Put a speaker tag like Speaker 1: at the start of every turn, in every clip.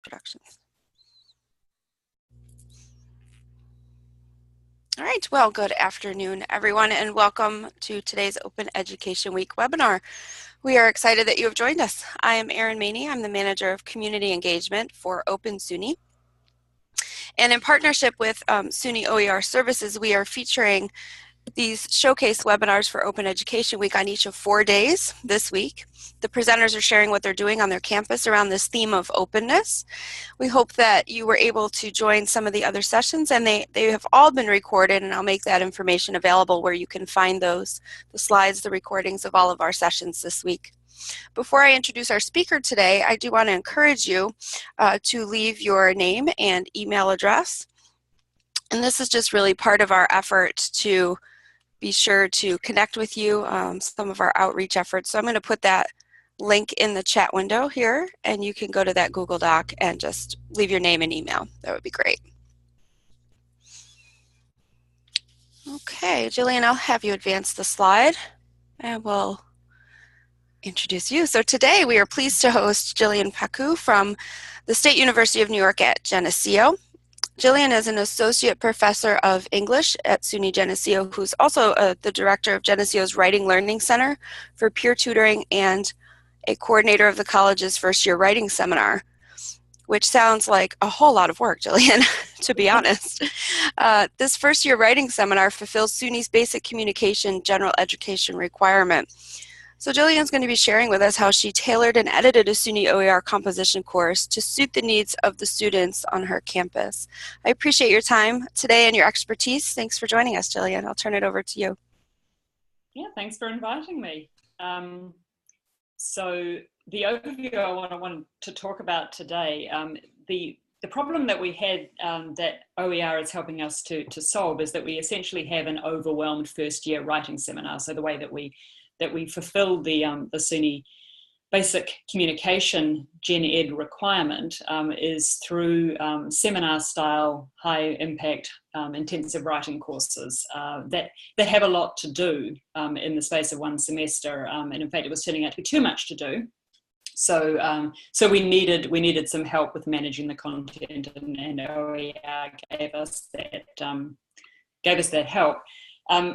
Speaker 1: Productions. All right, well, good afternoon, everyone, and welcome to today's Open Education Week webinar. We are excited that you have joined us. I am Erin Maney. I'm the Manager of Community Engagement for Open SUNY. And in partnership with SUNY OER Services, we are featuring these showcase webinars for Open Education Week on each of 4 days this week. The presenters are sharing what they're doing on their campus around this theme of openness. We hope that you were able to join some of the other sessions, and they have all been recorded, and I'll make that information available where you can find those, the slides, the recordings of all of our sessions this week. Before I introduce our speaker today, I do want to encourage you to leave your name and email address. And this is just really part of our effort to be sure to connect with you, some of our outreach efforts. So I'm going to put that link in the chat window here, and you can go to that Google Doc and just leave your name and email. That would be great. Okay, Gillian, I'll have you advance the slide, and we'll introduce you. So today we are pleased to host Gillian Paku from the State University of New York at Geneseo. Gillian is an associate professor of English at SUNY Geneseo, who's also the director of Geneseo's Writing Learning Center for peer tutoring and a coordinator of the college's first-year writing seminar, which sounds like a whole lot of work, Gillian, to be honest. This first-year writing seminar fulfills SUNY's basic communication general education requirement. So Gillian's going to be sharing with us how she tailored and edited a SUNY OER composition course to suit the needs of the students on her campus. I appreciate your time today and your expertise. Thanks for joining us, Gillian. I'll turn it over to you.
Speaker 2: Yeah, thanks for inviting me. So the overview I want to talk about today, the problem that we had that OER is helping us to solve is that we essentially have an overwhelmed first year writing seminar. So the way that we fulfill the SUNY basic communication gen ed requirement is through seminar style, high impact, intensive writing courses that have a lot to do in the space of one semester. And in fact, it was turning out to be too much to do. So we needed some help with managing the content, and OER gave us that help.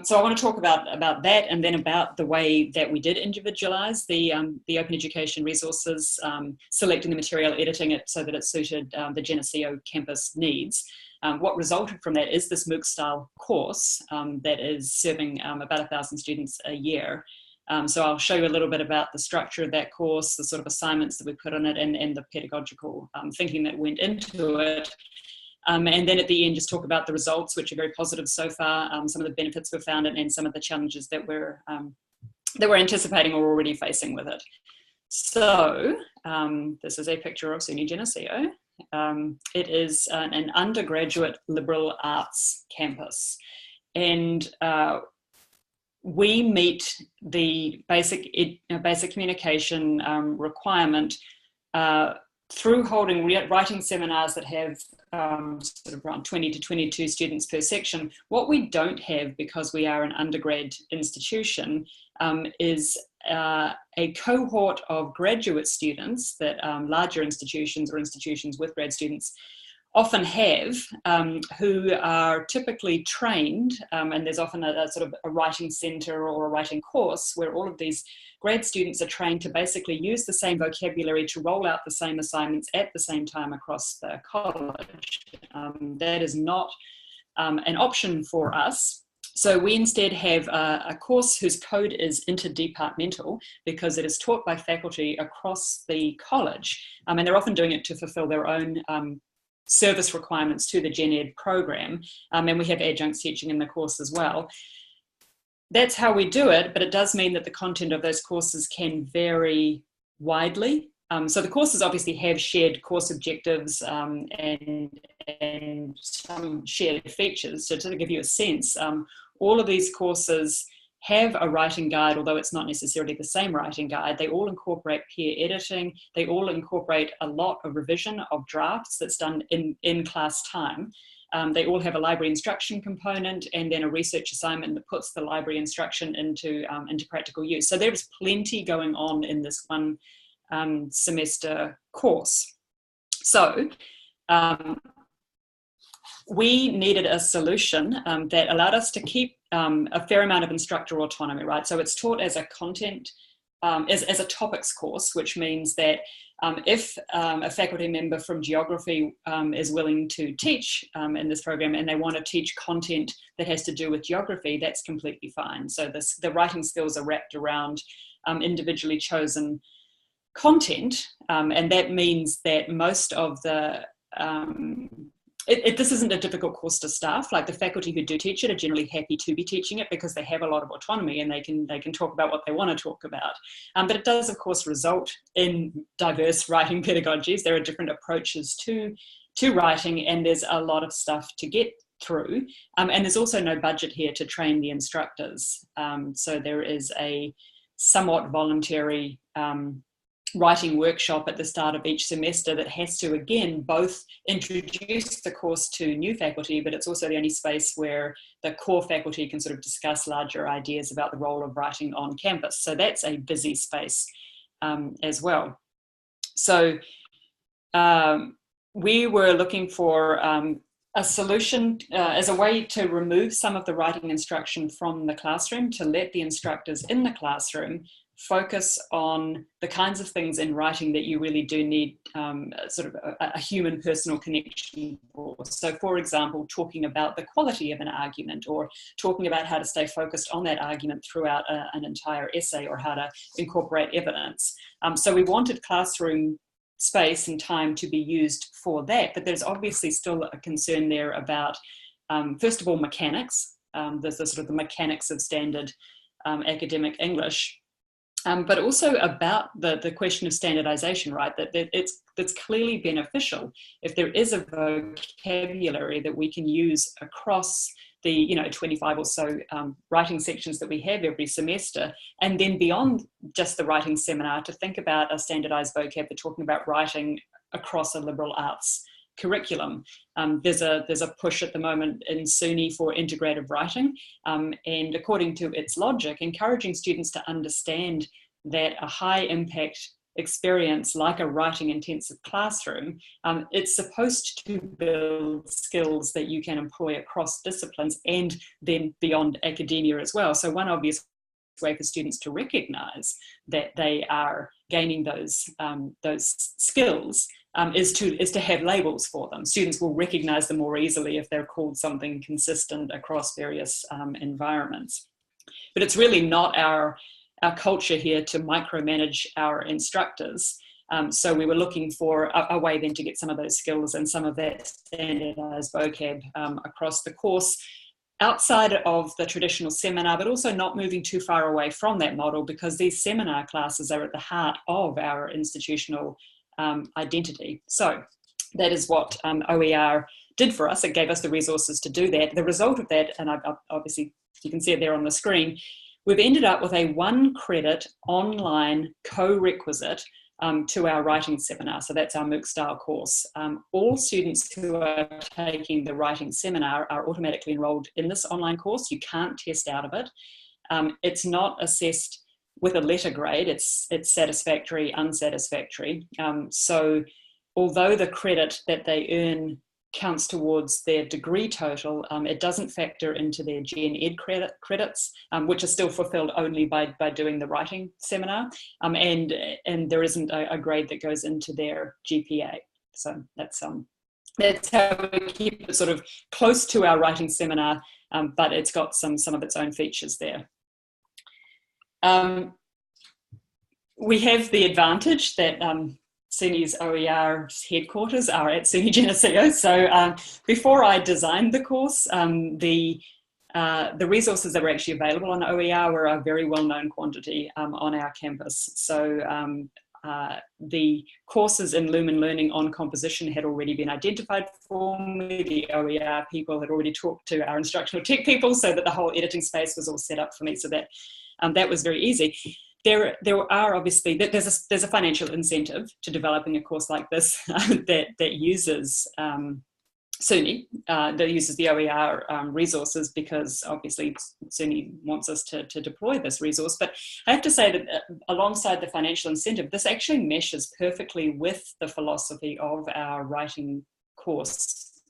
Speaker 2: So I want to talk about that, and then about the way that we did individualize the open education resources, selecting the material, editing it so that it suited the Geneseo campus needs. What resulted from that is this MOOC-style course that is serving about 1,000 students a year. So I'll show you a little bit about the structure of that course, the sort of assignments that we put on it, and the pedagogical thinking that went into it. And then at the end, just talk about the results, which are very positive so far, some of the benefits we've found, and some of the challenges that we're anticipating or already facing with it. So this is a picture of SUNY Geneseo. It is an undergraduate liberal arts campus, and we meet the basic communication requirement through holding writing seminars that have sort of around 20 to 22 students per section. What we don't have, because we are an undergrad institution, is a cohort of graduate students that larger institutions or institutions with grad students often have, who are typically trained, and there's often a sort of a writing centre or a writing course where all of these grad students are trained to basically use the same vocabulary to roll out the same assignments at the same time across the college. That is not an option for us. So we instead have a course whose code is interdepartmental, because it is taught by faculty across the college, and they're often doing it to fulfil their own service requirements to the Gen Ed program, and we have adjuncts teaching in the course as well. That's how we do it, but it does mean that the content of those courses can vary widely. So the courses obviously have shared course objectives and some shared features. So to give you a sense, all of these courses have a writing guide, although it's not necessarily the same writing guide. They all incorporate peer editing. They all incorporate a lot of revision of drafts that's done in class time. They all have a library instruction component, and then a research assignment that puts the library instruction into practical use. So there's plenty going on in this one semester course. So we needed a solution that allowed us to keep a fair amount of instructor autonomy, right? So it's taught as a content, as a topics course, which means that if a faculty member from geography is willing to teach in this program and they want to teach content that has to do with geography, that's completely fine. So the writing skills are wrapped around individually chosen content, and that means that most of the this isn't a difficult course to staff. Like, the faculty who do teach it are generally happy to be teaching it because they have a lot of autonomy and they can talk about what they want to talk about. But it does, of course, result in diverse writing pedagogies. There are different approaches to writing, and there's a lot of stuff to get through. And there's also no budget here to train the instructors. So there is a somewhat voluntary writing workshop at the start of each semester that has to, again, both introduce the course to new faculty, but it's also the only space where the core faculty can sort of discuss larger ideas about the role of writing on campus. So that's a busy space as well. So we were looking for a solution as a way to remove some of the writing instruction from the classroom, to let the instructors in the classroom focus on the kinds of things in writing that you really do need sort of a human personal connection for. So, for example, talking about the quality of an argument, or talking about how to stay focused on that argument throughout an entire essay, or how to incorporate evidence. So we wanted classroom space and time to be used for that, but there's obviously still a concern there about, first of all, mechanics. There's the sort of the mechanics of standard academic English. But also about the question of standardization, right? That's clearly beneficial if there is a vocabulary that we can use across the 25 or so writing sections that we have every semester, and then beyond just the writing seminar, to think about a standardized vocab for talking about writing across a liberal arts curriculum. There's a push at the moment in SUNY for integrative writing, and according to its logic, encouraging students to understand that a high impact experience like a writing intensive classroom, it's supposed to build skills that you can employ across disciplines and then beyond academia as well. So one obvious way for students to recognize that they are gaining those skills is to have labels for them. Students will recognize them more easily if they're called something consistent across various environments. But it's really not our culture here to micromanage our instructors. So we were looking for a way then to get some of those skills and some of that standardized vocab across the course, outside of the traditional seminar, but also not moving too far away from that model, because these seminar classes are at the heart of our institutional identity. So that is what OER did for us. It gave us the resources to do that. The result of that, and obviously you can see it there on the screen, we've ended up with a 1 credit online co-requisite to our writing seminar. So that's our MOOC-style course. All students who are taking the writing seminar are automatically enrolled in this online course. You can't test out of it. It's not assessed with a letter grade. It's satisfactory, unsatisfactory. So although the credit that they earn counts towards their degree total, it doesn't factor into their Gen Ed credits, which are still fulfilled only by doing the writing seminar, and there isn't a grade that goes into their GPA. So that's how we keep it sort of close to our writing seminar, but it's got some of its own features there. We have the advantage that SUNY's OER's headquarters are at SUNY Geneseo. So before I designed the course, the resources that were actually available on OER were a very well-known quantity on our campus. So the courses in Lumen Learning on composition had already been identified for me. The OER people had already talked to our instructional tech people, so that the whole editing space was all set up for me. So that was very easy. There are obviously, there's a financial incentive to developing a course like this that uses SUNY that uses the OER resources, because obviously SUNY wants us to deploy this resource. But I have to say that alongside the financial incentive, this actually meshes perfectly with the philosophy of our writing course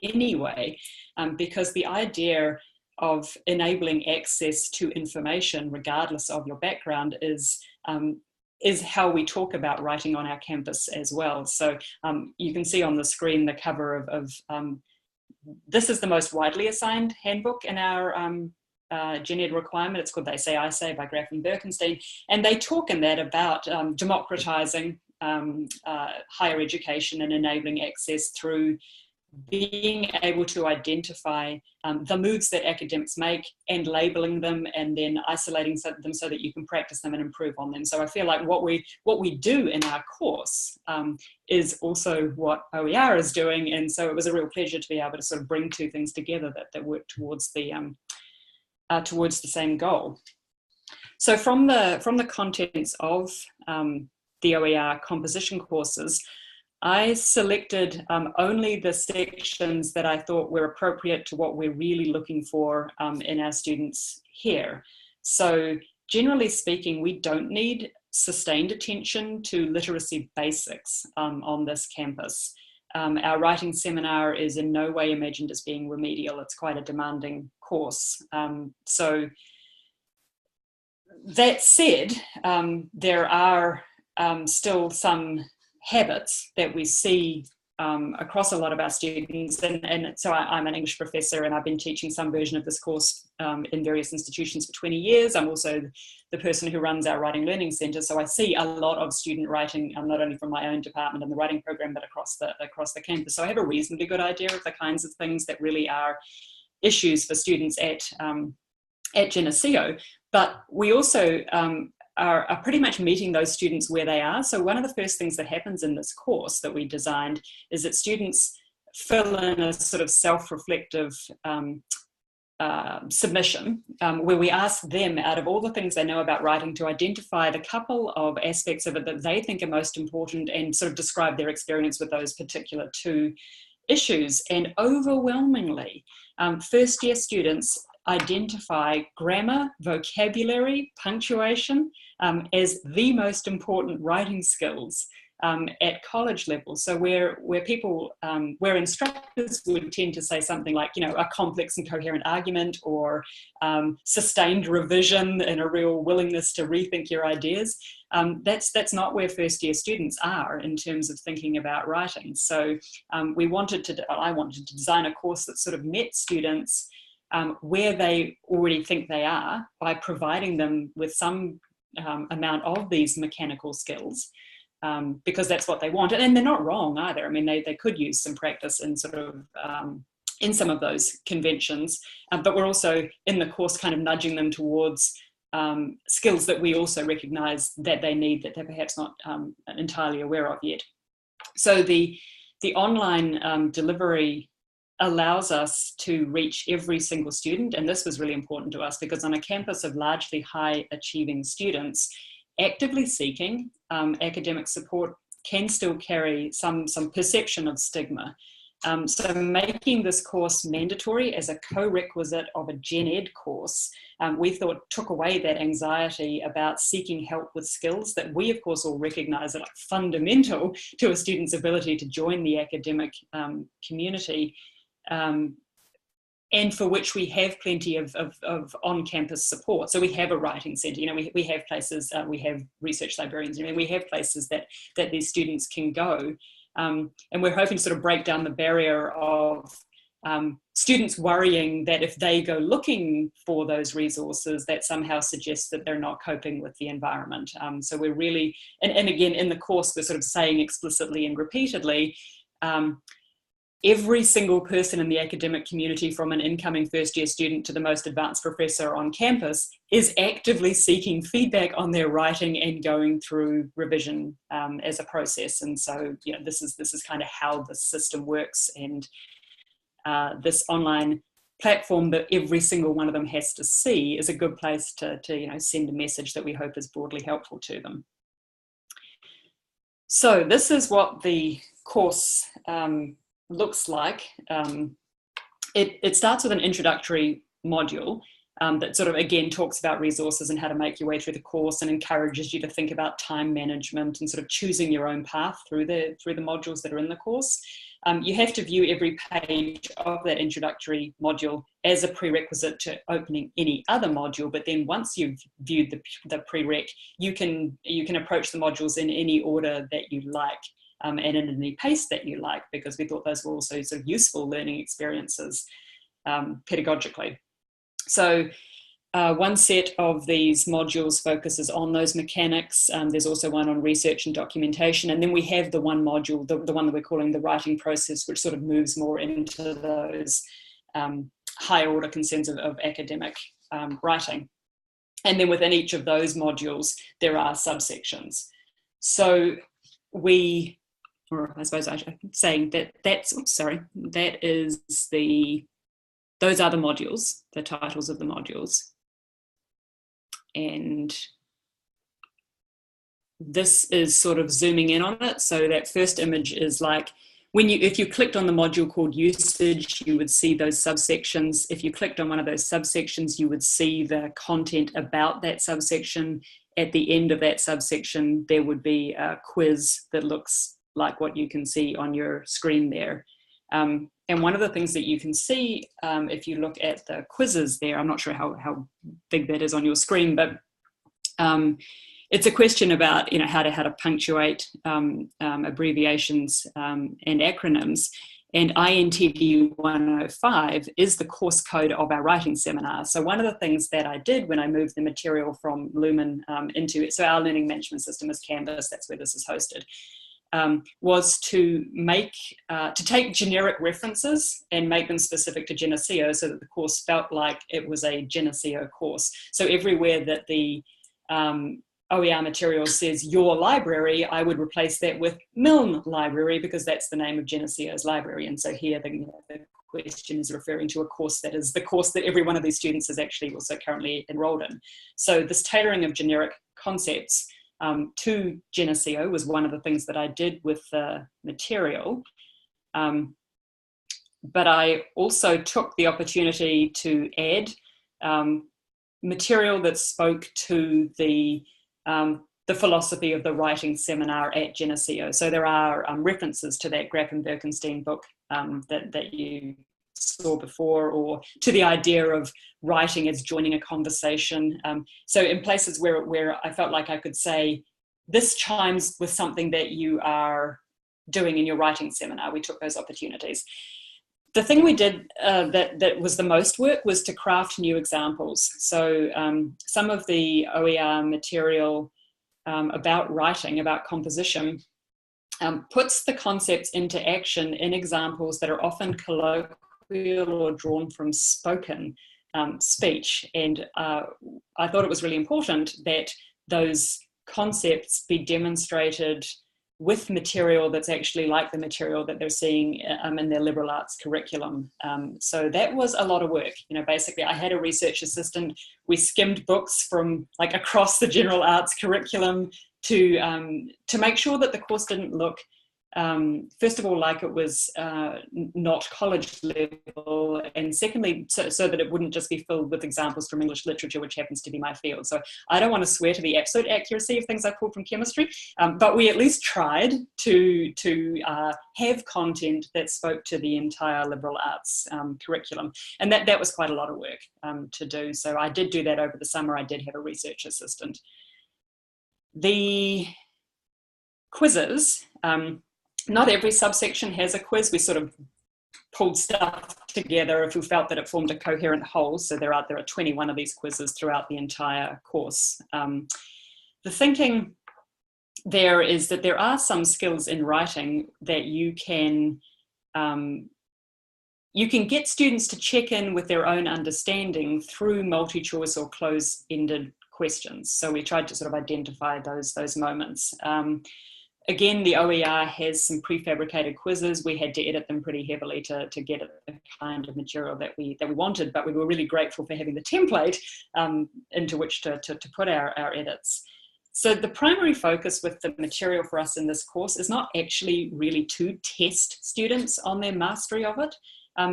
Speaker 2: anyway, because the idea of enabling access to information regardless of your background is how we talk about writing on our campus as well. So you can see on the screen the cover of this is the most widely assigned handbook in our Gen Ed requirement. It's called They Say, I Say by Graf and Birkenstein. And they talk in that about democratizing higher education and enabling access through being able to identify the moves that academics make and labeling them, and then isolating them so that you can practice them and improve on them. So I feel like what we do in our course is also what OER is doing, and so it was a real pleasure to be able to sort of bring two things together that work towards the same goal. So from the contents of the OER composition courses, I selected only the sections that I thought were appropriate to what we're really looking for in our students here. So generally speaking, we don't need sustained attention to literacy basics on this campus. Our writing seminar is in no way imagined as being remedial. It's quite a demanding course. So that said, there are still some habits that we see across a lot of our students, and so I'm an English professor, and I've been teaching some version of this course in various institutions for 20 years. I'm also the person who runs our Writing Learning Centre, so I see a lot of student writing, not only from my own department and the writing program, but across the campus. So I have a reasonably good idea of the kinds of things that really are issues for students at Geneseo, but we also are pretty much meeting those students where they are. So one of the first things that happens in this course that we designed is that students fill in a sort of self-reflective submission where we ask them, out of all the things they know about writing, to identify the couple of aspects of it that they think are most important and sort of describe their experience with those particular two issues. And overwhelmingly, first year students identify grammar, vocabulary, punctuation as the most important writing skills at college level. So where instructors would tend to say something like, a complex and coherent argument, or sustained revision and a real willingness to rethink your ideas, that's not where first year students are in terms of thinking about writing. So I wanted to design a course that sort of met students where they already think they are, by providing them with some amount of these mechanical skills, because that's what they want. And they're not wrong either. I mean, they could use some practice in sort of in some of those conventions, but we're also in the course kind of nudging them towards skills that we also recognize that they need, that they're perhaps not entirely aware of yet. So the online delivery allows us to reach every single student, and this was really important to us, because on a campus of largely high achieving students, actively seeking academic support can still carry some perception of stigma. So making this course mandatory as a co-requisite of a Gen Ed course, we thought took away that anxiety about seeking help with skills that we of course all recognise are like fundamental to a student's ability to join the academic community, and for which we have plenty of on-campus support. So we have a writing centre, we have places, we have research librarians, we have places that these students can go. And we're hoping to sort of break down the barrier of students worrying that if they go looking for those resources, that somehow suggests that they're not coping with the environment. So we're really, and again, in the course, we're sort of saying explicitly and repeatedly, every single person in the academic community, from an incoming first year student to the most advanced professor on campus, is actively seeking feedback on their writing and going through revision as a process. And so, this is kind of how the system works, and this online platform that every single one of them has to see is a good place to send a message that we hope is broadly helpful to them. So this is what the course looks like, it starts with an introductory module that sort of, again, talks about resources and how to make your way through the course, and encourages you to think about time management and sort of choosing your own path through the modules that are in the course. You have to view every page of that introductory module as a prerequisite to opening any other module, but then once you've viewed the prereq, you can approach the modules in any order that you like, and in any pace that you like, because we thought those were also sort of useful learning experiences pedagogically. So one set of these modules focuses on those mechanics. There's also one on research and documentation. And then we have the one module, the one that we're calling the writing process, which sort of moves more into those higher order concerns of academic writing. And then within each of those modules, there are subsections. So those are the modules, the titles of the modules. And this is sort of zooming in on it. So that first image is like, if you clicked on the module called usage, you would see those subsections. If you clicked on one of those subsections, you would see the content about that subsection. At the end of that subsection, there would be a quiz that looks like what you can see on your screen there. And one of the things that you can see, if you look at the quizzes there, I'm not sure how big that is on your screen, but it's a question about how to punctuate abbreviations and acronyms. And INTD 105 is the course code of our writing seminar. So one of the things that I did when I moved the material from Lumen into it, so our learning management system is Canvas, that's where this is hosted, was to take generic references and make them specific to Geneseo, so that the course felt like it was a Geneseo course. So everywhere that the OER material says your library, I would replace that with Milne Library, because that's the name of Geneseo's library. And so here the question is referring to a course that is the course that every one of these students is actually also currently enrolled in. So this tailoring of generic concepts to Geneseo was one of the things that I did with the material. But I also took the opportunity to add material that spoke to the philosophy of the writing seminar at Geneseo. So there are references to that Grapp and Birkenstein book that you saw before, or to the idea of writing as joining a conversation. So in places where I felt like I could say, this chimes with something that you are doing in your writing seminar, we took those opportunities. The thing we did that was the most work was to craft new examples. So some of the OER material about writing, about composition, puts the concepts into action in examples that are often colloquial or drawn from spoken speech. And I thought it was really important that those concepts be demonstrated with material that's actually like the material that they're seeing in their liberal arts curriculum. So that was a lot of work. Basically I had a research assistant. We skimmed books from across the general arts curriculum to make sure that the course didn't look, first of all, like it was not college level, and secondly, so that it wouldn't just be filled with examples from English literature, which happens to be my field. So I don't want to swear to the absolute accuracy of things I pulled from chemistry, but we at least tried to have content that spoke to the entire liberal arts curriculum. And that was quite a lot of work to do. So I did do that over the summer. I did have a research assistant. The quizzes, not every subsection has a quiz. We sort of pulled stuff together if we felt that it formed a coherent whole. So there are 21 of these quizzes throughout the entire course. The thinking there is that there are some skills in writing that you can get students to check in with their own understanding through multi-choice or close-ended questions. So we tried to sort of identify those moments. Again, the OER has some prefabricated quizzes. We had to edit them pretty heavily to get the kind of material that we wanted, but we were really grateful for having the template into which to put our edits. So the primary focus with the material for us in this course is not actually really to test students on their mastery of it.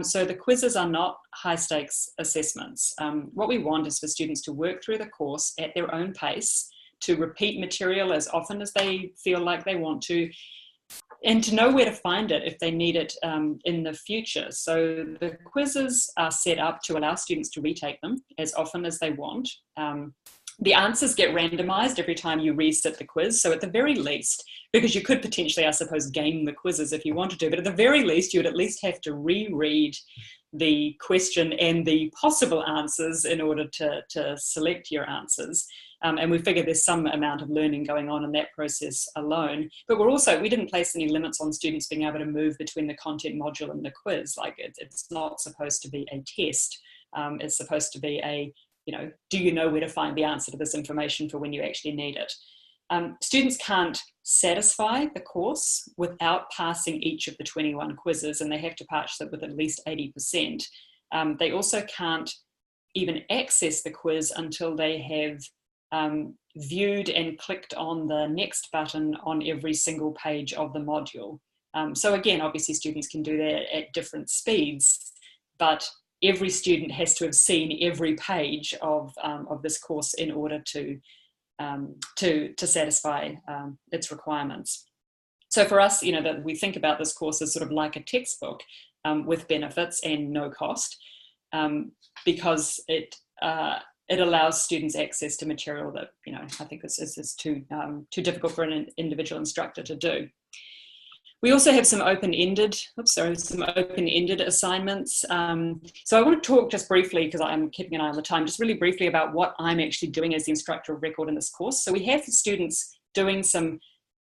Speaker 2: So the quizzes are not high stakes assessments. What we want is for students to work through the course at their own pace, to repeat material as often as they feel like they want to, and to know where to find it if they need it in the future. So the quizzes are set up to allow students to retake them as often as they want. The answers get randomized every time you resit the quiz. So at the very least, because you could potentially, I suppose, game the quizzes if you wanted to, but at the very least, you would at least have to reread the question and the possible answers in order to select your answers. And we figure there's some amount of learning going on in that process alone. But we didn't place any limits on students being able to move between the content module and the quiz. Like it's not supposed to be a test. It's supposed to be a, do you know where to find the answer to this information for when you actually need it? Students can't satisfy the course without passing each of the 21 quizzes, and they have to pass it with at least 80%. They also can't even access the quiz until they have viewed and clicked on the next button on every single page of the module. So again, obviously students can do that at different speeds, but every student has to have seen every page of this course in order to satisfy its requirements. So for us, that we think about this course as sort of like a textbook with benefits and no cost, because it allows students access to material that I think is too difficult for an individual instructor to do. We also have some open-ended assignments. So I want to talk just briefly, because I'm keeping an eye on the time, just really briefly about what I'm actually doing as the instructor of record in this course. So we have students doing some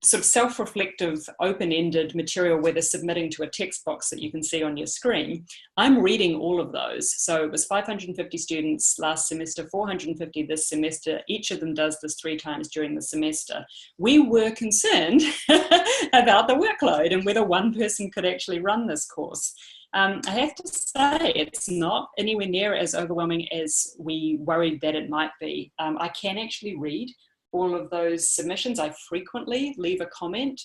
Speaker 2: sort of self-reflective open-ended material where they're submitting to a text box that you can see on your screen. I'm reading all of those. So it was 550 students last semester, 450 this semester. Each of them does this 3 times during the semester. We were concerned about the workload and whether one person could actually run this course. I have to say it's not anywhere near as overwhelming as we worried that it might be. I can actually read all of those submissions. I frequently leave a comment.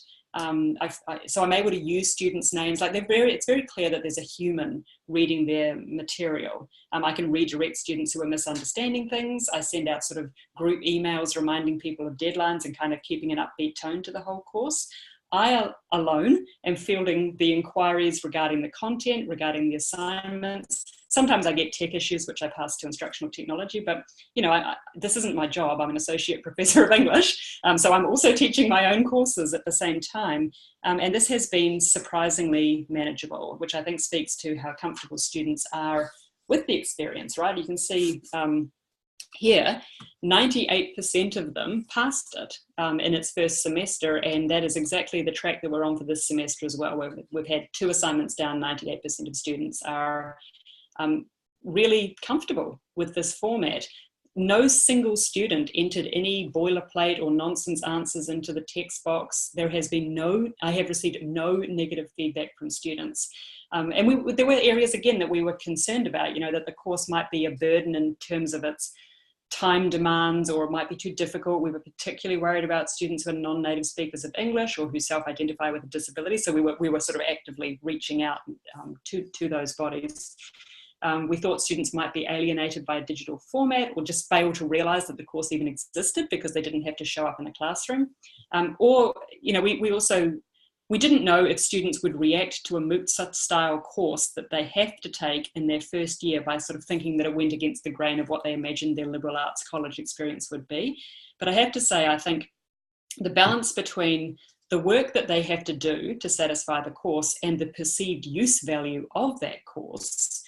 Speaker 2: So I'm able to use students' names. Like it's very clear that there's a human reading their material. I can redirect students who are misunderstanding things. I send out sort of group emails reminding people of deadlines and kind of keeping an upbeat tone to the whole course. I alone am fielding the inquiries regarding the content, regarding the assignments. Sometimes I get tech issues, which I pass to instructional technology, but this isn't my job. I'm an associate professor of English, so I'm also teaching my own courses at the same time. And this has been surprisingly manageable, which I think speaks to how comfortable students are with the experience, right? You can see here, 98% of them passed it in its first semester, and that is exactly the track that we're on for this semester as well, where we've had 2 assignments down. 98% of students are really comfortable with this format. No single student entered any boilerplate or nonsense answers into the text box. I have received no negative feedback from students. And there were areas, again, that we were concerned about, that the course might be a burden in terms of its time demands, or it might be too difficult. We were particularly worried about students who are non-native speakers of English or who self-identify with a disability. So we were sort of actively reaching out to those bodies. We thought students might be alienated by a digital format, or just fail to realise that the course even existed because they didn't have to show up in a classroom. We didn't know if students would react to a MOOC-style course that they have to take in their first year by sort of thinking that it went against the grain of what they imagined their liberal arts college experience would be. But I have to say, I think the balance between the work that they have to do to satisfy the course and the perceived use value of that course,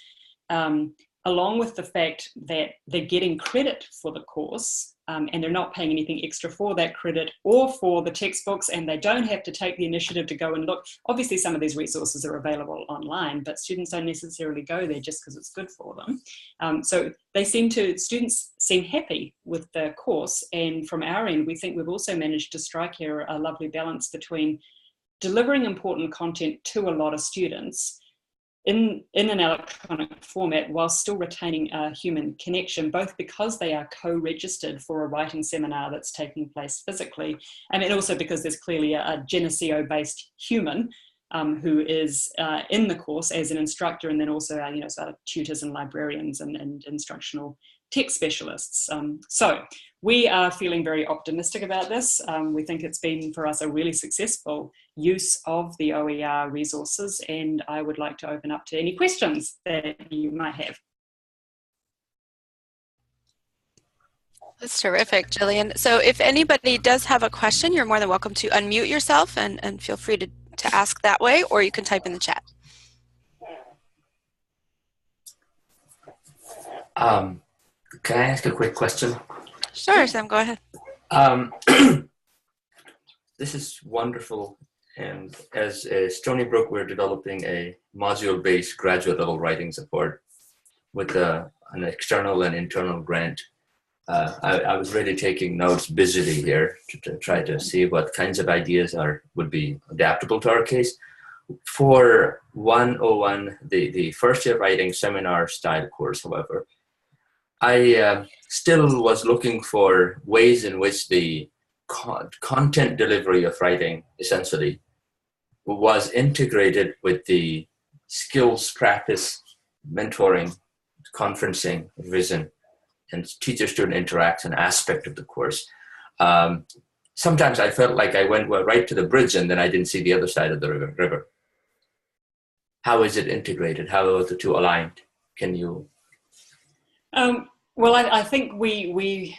Speaker 2: along with the fact that they're getting credit for the course, and they're not paying anything extra for that credit or for the textbooks, and they don't have to take the initiative to go and look. Obviously, some of these resources are available online, but students don't necessarily go there just because it's good for them. So students seem happy with the course, and from our end, we think we've also managed to strike here a lovely balance between delivering important content to a lot of students, in an electronic format while still retaining a human connection, both because they are co-registered for a writing seminar that's taking place physically, and also because there's clearly a Geneseo-based human who is in the course as an instructor, and then also sort of tutors and librarians and instructional tech specialists. So we are feeling very optimistic about this. We think it's been for us a really successful use of the OER resources, and I would like to open up to any questions that you might have.
Speaker 1: That's terrific, Gillian. So if anybody does have a question, you're more than welcome to unmute yourself and feel free to ask that way, or you can type in the chat.
Speaker 3: Can I ask a quick question?
Speaker 1: Sure, Sam, go ahead.
Speaker 3: This is wonderful. And as Stony Brook, we're developing a module-based graduate level writing support with an external and internal grant. I was really taking notes busily here to try to see what kinds of ideas would be adaptable to our case. For 101, the first year writing seminar style course, however, I still was looking for ways in which the content delivery of writing essentially was integrated with the skills practice, mentoring, conferencing, revision, and teacher-student interaction aspect of the course. Sometimes I felt like I went right to the bridge and then I didn't see the other side of the river. How is it integrated? How are the two aligned? Can you?
Speaker 2: Well, I think we're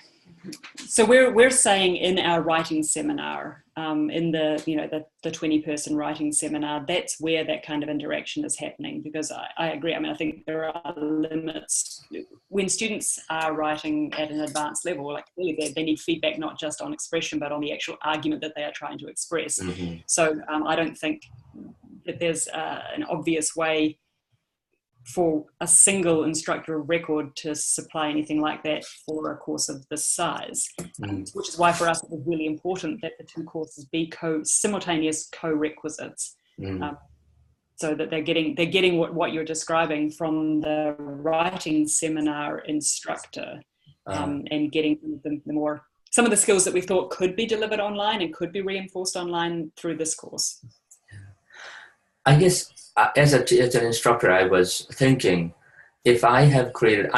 Speaker 2: saying in our writing seminar, in the 20-person writing seminar, that's where that kind of interaction is happening, because I agree. I mean, I think there are limits when students are writing at an advanced level. Like really, they need feedback not just on expression, but on the actual argument that they are trying to express. Mm-hmm. So I don't think that there's an obvious way for a single instructor of record to supply anything like that for a course of this size, which is why for us it was really important that the two courses be simultaneous co-requisites, so that they're getting what you're describing from the writing seminar instructor, and getting some of the skills that we thought could be delivered online and could be reinforced online through this course.
Speaker 3: I guess as an instructor, I was thinking, if I have created,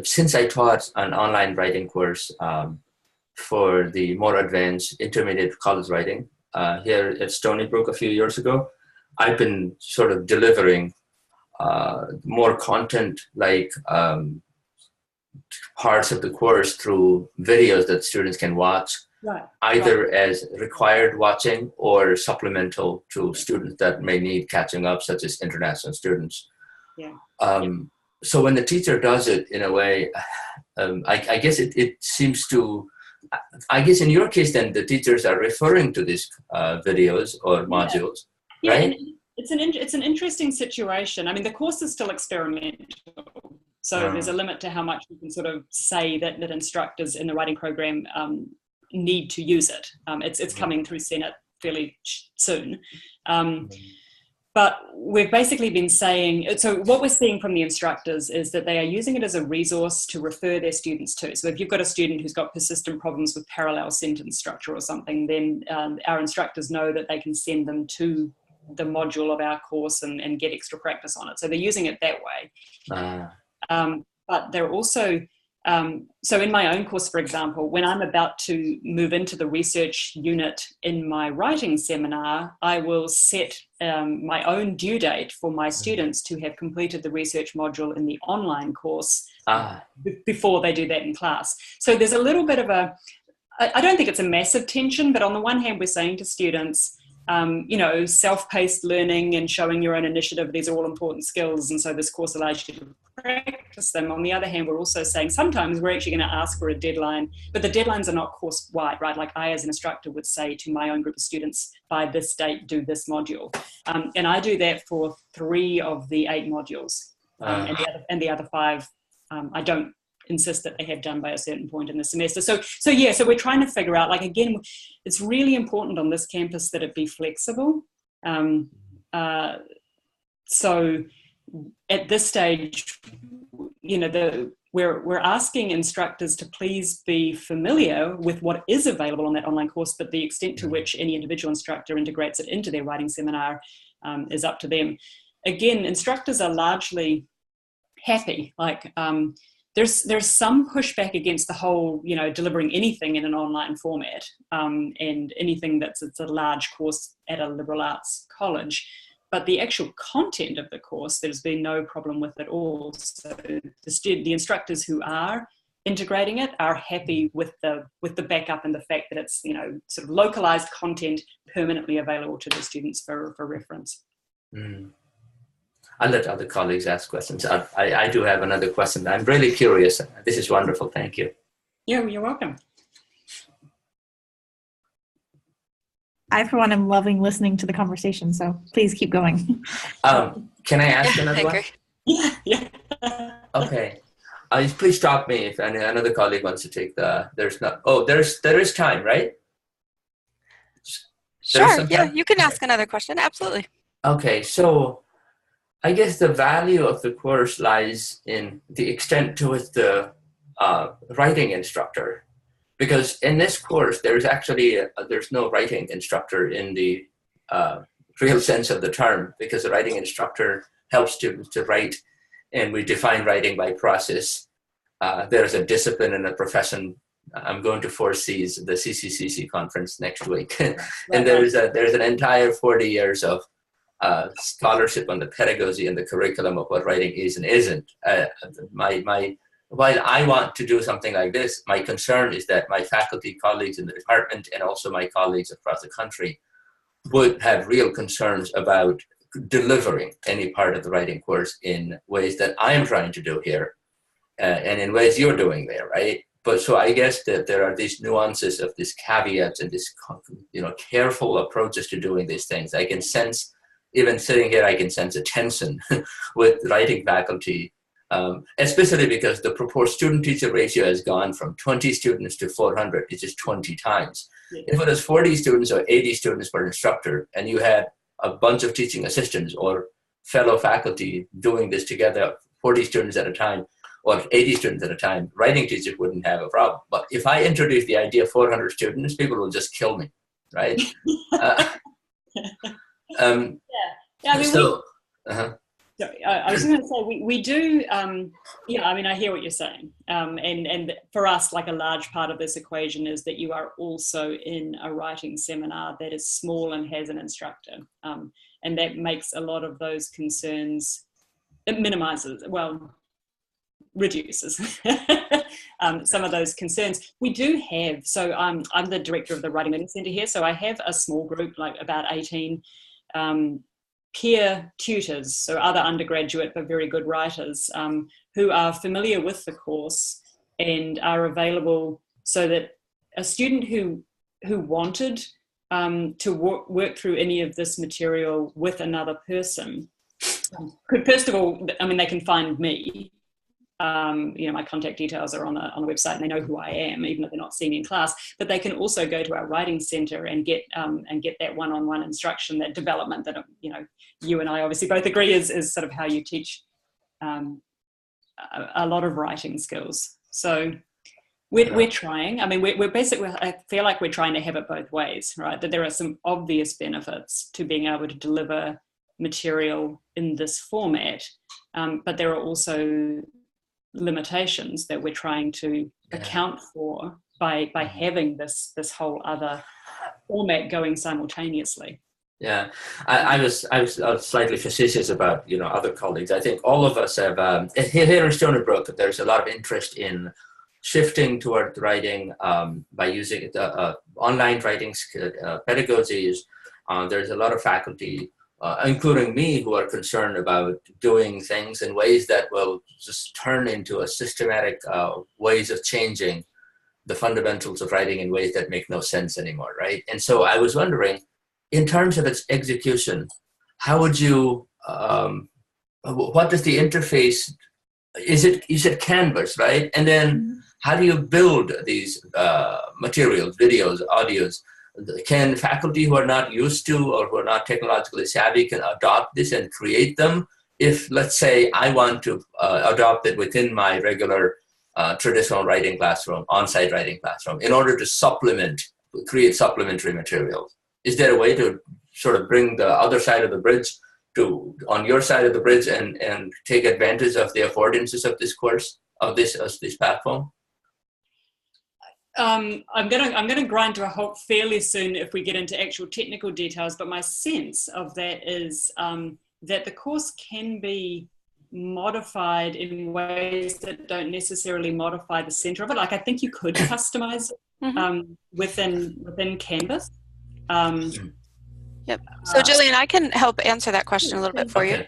Speaker 3: since I taught an online writing course for the more advanced intermediate college writing here at Stony Brook a few years ago, I've been sort of delivering more content like parts of the course through videos that students can watch. Right. Either as required watching or supplemental to students that may need catching up, such as international students. Yeah. So when the teacher does it in a way, I guess it seems to, I guess in your case then the teachers are referring to these videos or modules, right?
Speaker 2: Yeah, it's an interesting situation. I mean, the course is still experimental. So there's a limit to how much we can sort of say that instructors in the writing program need to use it. It's coming through Senate fairly soon. But we've basically been saying, so what we're seeing from the instructors is that they are using it as a resource to refer their students to. So if you've got a student who's got persistent problems with parallel sentence structure or something, then our instructors know that they can send them to the module of our course and get extra practice on it. So they're using it that way. But they're also, so in my own course, for example, when I'm about to move into the research unit in my writing seminar, I will set my own due date for my students to have completed the research module in the online course before they do that in class. So there's a little bit of I don't think it's a massive tension, but on the one hand, we're saying to students, self-paced learning and showing your own initiative, these are all important skills, and so this course allows you to practice them. On the other hand, we're also saying sometimes we're actually going to ask for a deadline, but the deadlines are not course-wide, right? Like I, as an instructor, would say to my own group of students, by this date, do this module. And I do that for 3 of the 8 modules, and the other 5, I don't insist that they have done by a certain point in the semester. So we're trying to figure out, like, again, it's really important on this campus that it be flexible. So at this stage, you know, we're asking instructors to please be familiar with what is available on that online course, but the extent to which any individual instructor integrates it into their writing seminar is up to them. Again, instructors are largely happy. Like, there's some pushback against the whole, you know, delivering anything in an online format, and anything that's a large course at a liberal arts college. But the actual content of the course, there's been no problem with at all. So the instructors who are integrating it are happy with the backup and the fact that it's, you know, sort of localized content permanently available to the students for reference.
Speaker 3: Mm. I'll let other colleagues ask questions. I do have another question. I'm really curious. This is wonderful. Thank you.
Speaker 2: Yeah, you're welcome.
Speaker 4: I, for one, am loving listening to the conversation, so please keep going.
Speaker 3: Can I ask another one?
Speaker 2: Yeah.
Speaker 3: Okay. Please stop me if another colleague wants to take the, there is time, right?
Speaker 1: Sure, yeah, you can ask another question, absolutely.
Speaker 3: Okay, so I guess the value of the course lies in the extent to which the writing instructor, because in this course, there's actually, there's no writing instructor in the real sense of the term, because the writing instructor helps to write, and we define writing by process. There's a discipline and a profession. I'm going to 4Cs, the CCCC conference next week. And there's an entire 40 years of scholarship on the pedagogy and the curriculum of what writing is and isn't. While I want to do something like this, my concern is that my faculty colleagues in the department and also my colleagues across the country would have real concerns about delivering any part of the writing course in ways that I am trying to do here, and in ways you're doing there, right? But so I guess that there are these nuances of these caveats and this, you know, careful approaches to doing these things. I can sense, even sitting here, I can sense a tension with writing faculty, especially because the student-teacher ratio has gone from 20 students to 400, which is 20 times. If it was 40 students or 80 students per instructor, and you had a bunch of teaching assistants or fellow faculty doing this together, 40 students at a time, or 80 students at a time, writing teachers wouldn't have a problem. But if I introduce the idea of 400 students, people will just kill me, right?
Speaker 2: I mean, I was going to say, we do, yeah, I mean, I hear what you're saying. And for us, like, a large part of this equation is that you are also in a writing seminar that is small and has an instructor. And that makes a lot of those concerns, it minimizes, well, reduces some of those concerns. We do have, so I'm the director of the Writing Learning Centre here, so I have a small group, like about 18 peer tutors, so other undergraduate but very good writers, who are familiar with the course and are available, so that a student who wanted to work through any of this material with another person could, first of all, I mean, they can find me. You know, my contact details are on the website, and they know who I am, even if they're not seeing me in class. But they can also go to our writing centre and get that one-on-one instruction, that development that, you know, you and I obviously both agree is sort of how you teach a lot of writing skills. So we're trying. I mean, we're basically, I feel like we're trying to have it both ways, right? That there are some obvious benefits to being able to deliver material in this format, but there are also limitations that we're trying to account for by having this whole other format going simultaneously.
Speaker 3: Yeah, I was slightly facetious about, you know, other colleagues. I think all of us have here in Stony Brook, there's a lot of interest in shifting toward writing by using online writing pedagogies. There's a lot of faculty, including me, who are concerned about doing things in ways that will just turn into a systematic ways of changing the fundamentals of writing in ways that make no sense anymore, right? And so I was wondering, in terms of its execution, how would you, what does the interface, you said Canvas, right? And then how do you build these materials, videos, audios? Can faculty who are not used to or who are not technologically savvy can adopt this and create them if let's say I want to adopt it within my regular traditional writing classroom, on-site writing classroom, in order to create supplementary materials? Is there a way to sort of bring the other side of the bridge on your side of the bridge and take advantage of the affordances of this course, of this platform?
Speaker 2: I'm gonna grind to a halt fairly soon if we get into actual technical details, but my sense of that is that the course can be modified in ways that don't necessarily modify the center of it. Like, I think you could customize it within Canvas.
Speaker 1: Yep. So Gillian, I can help answer that question a little bit for you.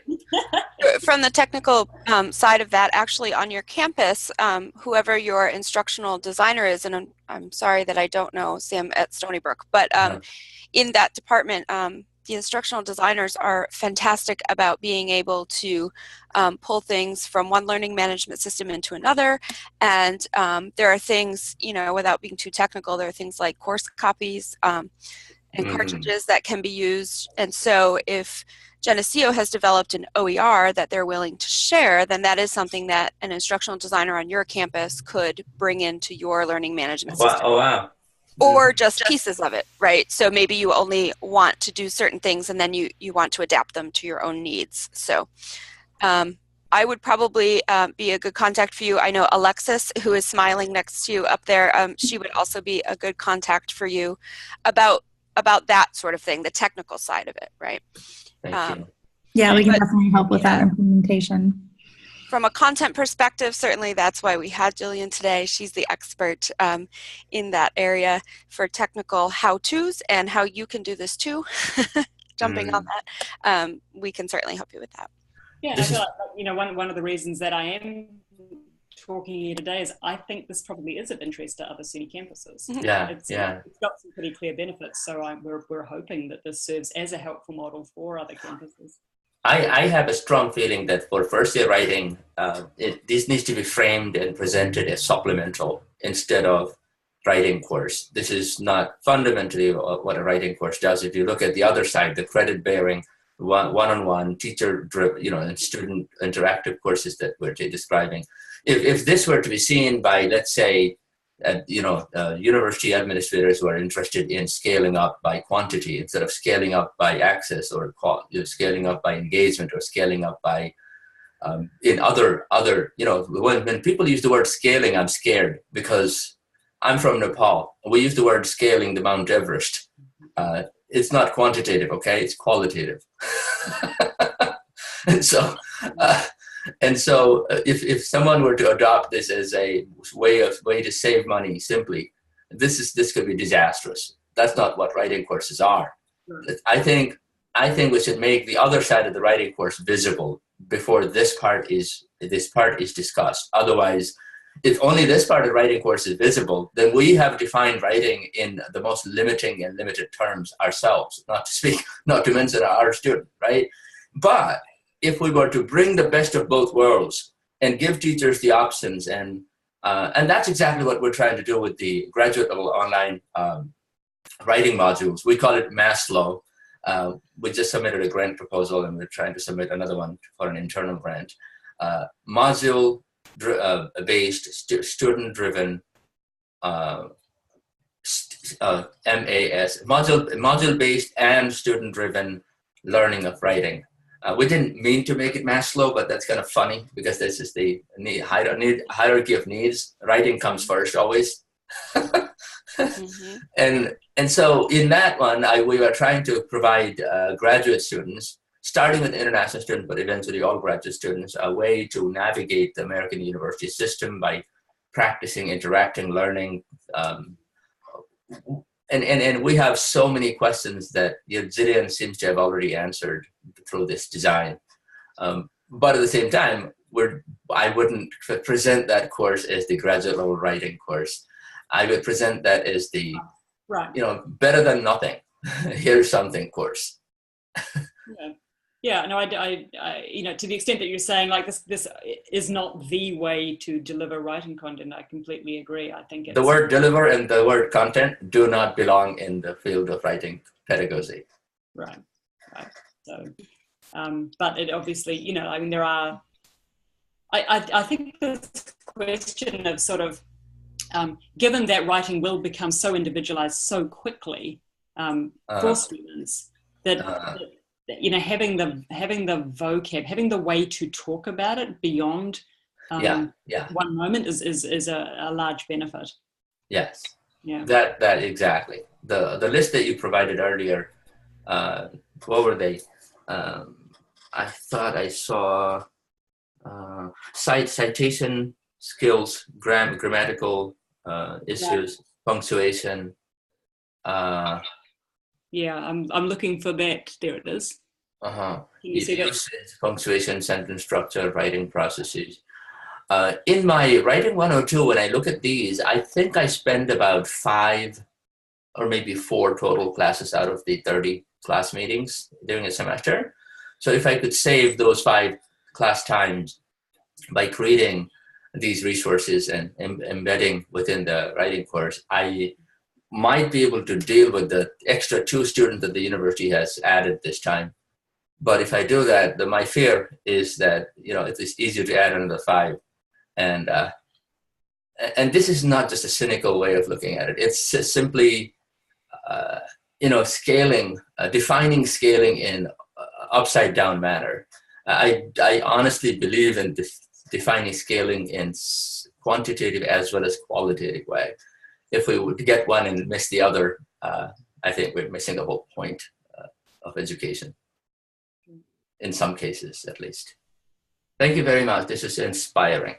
Speaker 1: From the technical side of that, actually on your campus, whoever your instructional designer is, and I'm sorry that I don't know Sam at Stony Brook, but in that department, the instructional designers are fantastic about being able to pull things from one learning management system into another. And there are things, you know, without being too technical, there are things like course copies and cartridges that can be used. And so if Geneseo has developed an OER that they're willing to share, then that is something that an instructional designer on your campus could bring into your learning management system.
Speaker 3: Oh, wow.
Speaker 1: Or just pieces of it, right? So maybe you only want to do certain things and then you want to adapt them to your own needs. So I would probably be a good contact for you. I know Alexis, who is smiling next to you up there, she would also be a good contact for you about that sort of thing, the technical side of it, right?
Speaker 3: Thank you.
Speaker 4: Yeah, we can definitely help with that implementation.
Speaker 1: From a content perspective, certainly that's why we had Gillian today. She's the expert in that area for technical how-tos and how you can do this too. Jumping on that, we can certainly help you with that.
Speaker 2: Yeah, I feel like, you know, one of the reasons that I am talking here today is I think this probably is of interest to other SUNY campuses. It's got some pretty clear benefits, so we're hoping that this serves as a helpful model for other campuses.
Speaker 3: I have a strong feeling that for first-year writing, this needs to be framed and presented as supplemental instead of writing course. This is not fundamentally what a writing course does. If you look at the other side, the credit-bearing, one-on-one, teacher-driven, you know, and student interactive courses that we're describing. If this were to be seen by, let's say, university administrators who are interested in scaling up by quantity instead of scaling up by access, or scaling up by engagement, or scaling up by in other when people use the word scaling, I'm scared, because I'm from Nepal. We use the word scaling the Mount Everest. It's not quantitative, okay? It's qualitative. And so if someone were to adopt this as a way to save money, simply, this could be disastrous. That's not what writing courses are. I think we should make the other side of the writing course visible before this part is discussed. Otherwise, if only this part of the writing course is visible, then we have defined writing in the most limited terms ourselves, not to mention our student, right? But if we were to bring the best of both worlds and give teachers the options, and that's exactly what we're trying to do with the graduate level online writing modules. We call it Maslow. We just submitted a grant proposal, and we're trying to submit another one for an internal grant. Module based, student-driven, MAS, module-based and student-driven learning of writing. We didn't mean to make it Maslow, but that's kind of funny because this is the hierarchy of needs. Writing comes first always. And so in that one, we were trying to provide graduate students, starting with international students, but eventually all graduate students, a way to navigate the American university system by practicing, interacting, learning. And we have so many questions that Gillian seems to have already answered through this design. But at the same time, I wouldn't present that course as the graduate level writing course. I would present that as the, better than nothing. Here's something course.
Speaker 2: Yeah, no, I to the extent that you're saying like this is not the way to deliver writing content, I completely agree. I think it's,
Speaker 3: the word deliver and the word content do not belong in the field of writing pedagogy.
Speaker 2: Right. So But it obviously, you know, I mean, there are, I think this question of sort of, given that writing will become so individualized so quickly for students, that you know, having the vocab, having the way to talk about it beyond one moment is a large benefit.
Speaker 3: Yes.
Speaker 2: Yeah.
Speaker 3: That exactly. The list that you provided earlier, what were they? I thought I saw citation skills, grammatical issues, punctuation.
Speaker 2: Yeah, I'm looking for that. There it is. Can you see that?
Speaker 3: Usage, punctuation, sentence structure, writing processes. In my writing 102, when I look at these, I think I spend about 5 or maybe 4 total classes out of the 30 class meetings during a semester. So if I could save those 5 class times by creating these resources and embedding within the writing course, I might be able to deal with the extra 2 students that the university has added this time. But if I do that, my fear is that, you know, it's easier to add another 5. And this is not just a cynical way of looking at it. It's simply, you know, scaling, defining scaling in upside down manner. I honestly believe in defining scaling in quantitative as well as qualitative way. If we would get one and miss the other, I think we're missing the whole point of education. In some cases, at least. Thank you very much. This is inspiring.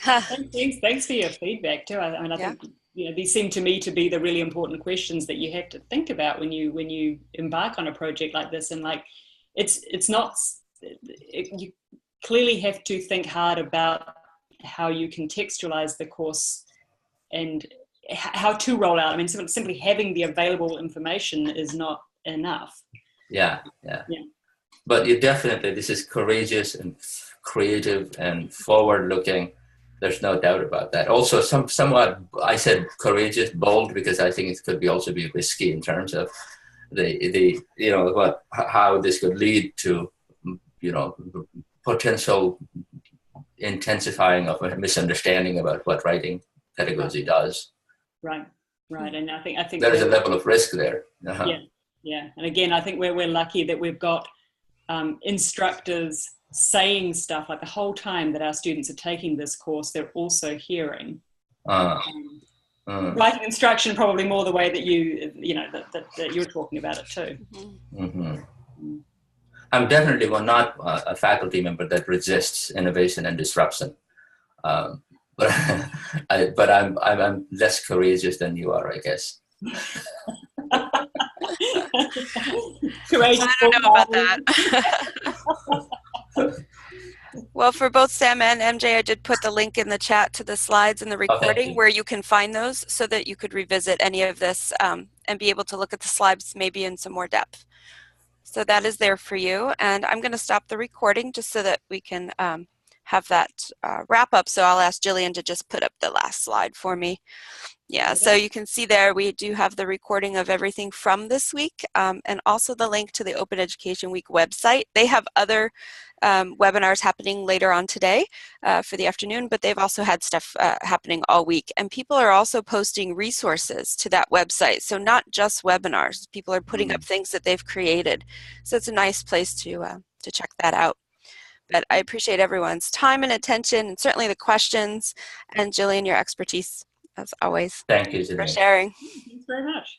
Speaker 2: Thanks for your feedback too. I mean, I think, you know, these seem to me to be the really important questions that you have to think about when you embark on a project like this. And like, it's not, you clearly have to think hard about how you contextualize the course and how to roll out. I mean, simply having the available information is not enough. Yeah.
Speaker 3: But you definitely, this is courageous and creative and forward-looking. There's no doubt about that. Also, somewhat, I said courageous, bold, because I think it could also be risky in terms of the you know, how this could lead to, you know, potential intensifying of a misunderstanding about what writing pedagogy does.
Speaker 2: Right. And I think
Speaker 3: there's a level of risk there.
Speaker 2: Yeah. And again, I think we're lucky that we've got instructors saying stuff like the whole time that our students are taking this course, they're also hearing. Writing instruction, probably more the way that you know, that you're talking about it too.
Speaker 3: I'm definitely not a faculty member that resists innovation and disruption. But I'm less courageous than you are, I guess.
Speaker 2: I
Speaker 1: don't know about that. Well, for both Sam and MJ, I did put the link in the chat to the slides and the recording where you can find those so that you could revisit any of this and be able to look at the slides maybe in some more depth. So that is there for you. And I'm going to stop the recording just so that we can have that wrap up. So I'll ask Gillian to just put up the last slide for me. Yeah, so you can see there we do have the recording of everything from this week and also the link to the Open Education Week website. They have other webinars happening later on today for the afternoon, but they've also had stuff happening all week. And people are also posting resources to that website. So not just webinars, people are putting up things that they've created. So it's a nice place to check that out. But I appreciate everyone's time and attention and certainly the questions and Gillian, your expertise. As always.
Speaker 3: Thank you,
Speaker 1: for sharing.
Speaker 2: Thanks very much.